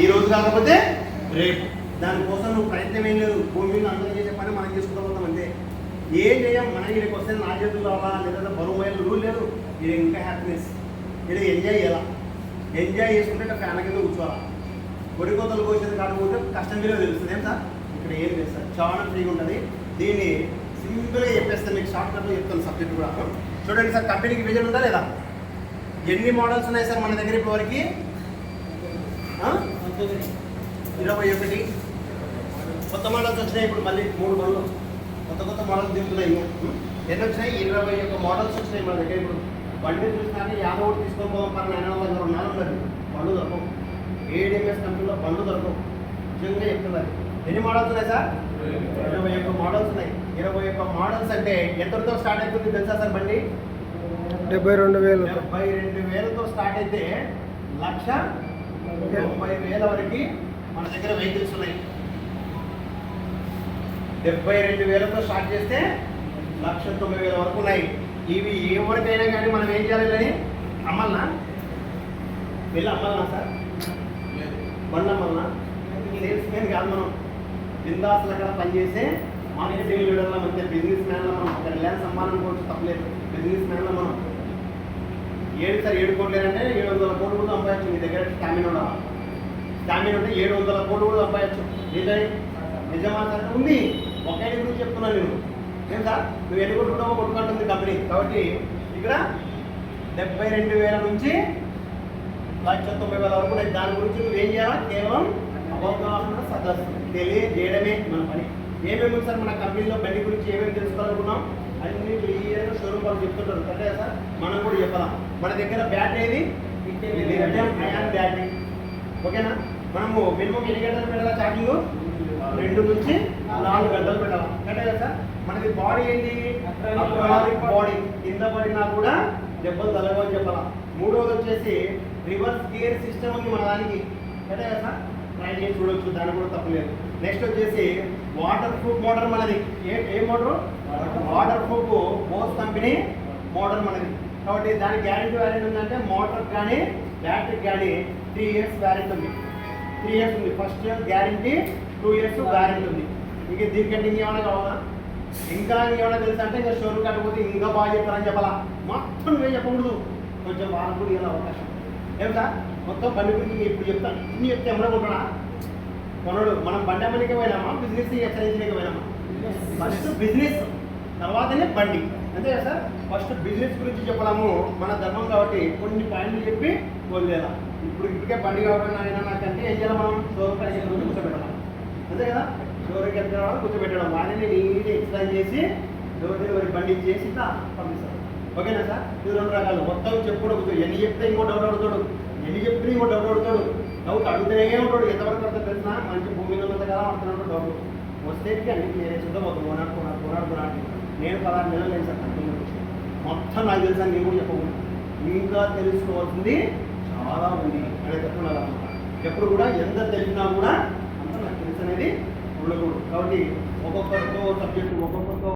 ఈ రోజు కాకపోతే రేపు. దానికోసం నువ్వు ప్రయత్నం ఏం లేదు. భూమి మీద అందరూ చేసే పని మనం చేసుకుంటాం అంతే. ఏం చేయం మనం ఇక్కడికి వస్తే నా చేతులు రావాలా లేదా బరువు వేయాలి రూల్ లేదు. ఇది ఇంకా హ్యాపీనెస్. ఇది ఎంజాయ్ చేయాలా. ఎంజాయ్ చేసుకుంటే ఫ్యాన్ కింద కూర్చోవాలా. గొడి కోతలు కోసేది కాకపోతే కష్టం మీద తెలుస్తుంది. ఏం సార్ ఇక్కడ ఏం లేదు సార్, చాలా ఫ్రీగా ఉంటుంది. దీన్ని సింపుల్గా చెప్పేస్తాను, మీకు షార్ట్ కట్లో చెప్తాను సబ్జెక్ట్ కూడా. చూడండి సార్, కంపెనీకి విజన్ ఉందా లేదా? ఎన్ని మోడల్స్ ఉన్నాయి సార్ మన దగ్గర ఇప్పటివరకు? 21 కొత్త మోడల్స్ వచ్చినాయి. ఇప్పుడు మళ్ళీ 3 బండ్లు కొత్త మోడల్స్ దిగుతున్నాయి. ఎన్ని వచ్చినాయి? 21 మోడల్స్ వచ్చినాయి మన దగ్గర. ఇప్పుడు బండి చూసినాక యాదవ్ తీసుకొని పోదాం పని 900 ఉండదు. బండ్లు దొరకవు. ఏడిఎంఎస్ కంపెనీలో బండ్లు దొరకవు. నిజంగా చెప్తున్నారు. ఎన్ని మోడల్స్ ఉన్నాయి సార్? 21 మోడల్స్ ఉన్నాయి. 21 మోడల్స్ అంటే ఎంతతో స్టార్ట్ అవుతుంది తెలుసా సార్? బండి 72,000తో స్టార్ట్ అయితే 1,90,000 వరకు మన దగ్గర వెహికల్స్ ఉన్నాయి. 72,000తో స్టార్ట్ చేస్తే 1,90,000 వరకు ఉన్నాయి. ఇవి ఎవరికైనా కానీ మనం ఏం చేయాలి? అమ్మల్నా వెళ్ళి అమ్మాలనా సార్? బండి అమ్మల్నా? సేల్స్ మ్యాన్ కాదు. మనం బిందాసులు అక్కడ పనిచేసే మార్కెటింగ్ లీడర్లో మంచి బిజినెస్ మ్యాన్లో మనం ఒక రిలయన్స్ అమ్మాలనుకోవచ్చు, తప్పలేదు. బిజినెస్ మ్యాన్లో మనం 7 కోట్లు లేదంటే 700 కోట్లు కూడా సంపాదించు. మీ దగ్గర స్టామినా ఉండాలి. స్టామినా ఉంటే 700 కోట్లు కూడా సంపాదించు. నిజమా సార్? ఉంది. ఒకే గురించి చెప్తున్నాను నేను. ఏం సార్, నువ్వు ఎన్ని కొట్టుకుంటావో కొట్టుకుంటుంది కంపెనీ. కాబట్టి ఇక్కడ 72,000 నుంచి 1,90,000 వరకు ఉన్నాయి. దాని గురించి నువ్వు ఏం చేయాలా? కేవలం అవగాహన సదస్సు తెలియజేయడమే మన పని. ఏమేమి సార్ మన కంపెనీలో బండి గురించి ఏమేమి తెలుసుకోవాలనుకున్నాం అన్ని క్లియర్గా షోరూమ్ వాళ్ళు చెప్తుంటారు. కరెక్టే సార్? మనం కూడా చెప్పాలా. మన దగ్గర బ్యాటరీ ఏది? Ion battery. ఓకేనా? మనము మినిమం ఎన్ని గంటలు పెట్టాలా ఛార్జింగ్? 2 నుంచి 4 గంటలు పెట్టాలా. కరెక్టే కదా సార్? మనది బాడీ ఏంటి? బాడీ కింద పడినా కూడా దెబ్బలు తలగని చెప్పాలా. మూడవది వచ్చేసి రివర్స్ గేర్ సిస్టమ్ ఉంది మన దానికి. కరెక్టే కదా సార్? ట్రై చేసి చూడొచ్చు, దాని కూడా తప్పలేదు. నెక్స్ట్ వచ్చేసి వాటర్ ప్రూఫ్ మోటార్ మనది. ఏ motor? Waterproof Bose company motor మనది. కాబట్టి దానికి వారంటీ ఉందంటే మోటార్ కానీ బ్యాటరీకి కానీ 3 years వారంటీ ఉంది. 3 years ఉంది. First year guarantee, 2 years warranty ఉంది. ఇంక దీనికంటే ఇంకేమైనా కావాలా? ఇంకా ఏమైనా తెలుసా అంటే ఇంకా షోరూమ్ కట్టకపోతే ఇంకా బాగా చెప్తారని చెప్పాలా. మొత్తం నువ్వే చెప్పకూడదు, కొంచెం వాళ్ళకు కూడా ఇలా అవకాశం. ఏం సార్? మొత్తం బండి గురించి ఇప్పుడు చెప్తాను. ఇన్ని చెప్తే ఎమ్మడ కొట్టడా కొనడు. మనం బండి అమ్మనికే పోయినామా, బిజినెస్ హెచ్చరించడానికి పోయినామా? ఫస్ట్ బిజినెస్, తర్వాతనే బండి. అంతే కదా సార్? ఫస్ట్ బిజినెస్ గురించి చెప్పడము మన ధర్మం. కాబట్టి కొన్ని పాయింట్లు చెప్పి వదిలేదా. ఇప్పటికే బండి కావడం నాకంటే ఏం చేయాలి? మనం షోరూమ్ పైకి కూర్చోబెట్టాలి. అంతే కదా? షోరూమ్కి వెళ్ళడం కూర్చోబెట్టడం, వాడిని నీట్గా ఎక్స్ప్లెయిన్ చేసి డోర్ డెలివరీ బండి చేసి పంపిస్తాం. ఓకేనా సార్? ఇది 2 రకాలు. మొత్తం చెప్పుడు ఎన్ని చెప్తే ఇంకో డౌట్ అడుగుతాడు, ఎన్ని చెప్తే ఇంకో డౌట్ అడుగుతాడు. డౌట్ అడుగుతూనే ఉంటాడు. ఎంతవరకు అర్థం తెలిసినా మంచి భూమి మీద ఉన్నది కదా అంటున్నాడు. డౌట్ వస్తే అన్నింటి నేనే చూద్దాం. కొనాడు నేను 16 నెలలు లేదు సార్ కంపెనీ వచ్చి. మొత్తం నాకు తెలుసా నేను కూడా చెప్పకుండా. ఇంకా తెలుసుకోవాల్సింది చాలా ఉంది అనే చెప్తున్నారు అనమాట. ఎప్పుడు కూడా ఎంత తెలిసినా కూడా అంత నాకు తెలుసు అనేది ఉండకూడదు. కాబట్టి ఒక్కొక్కరితో సబ్జెక్టు ఒక్కొక్కరితో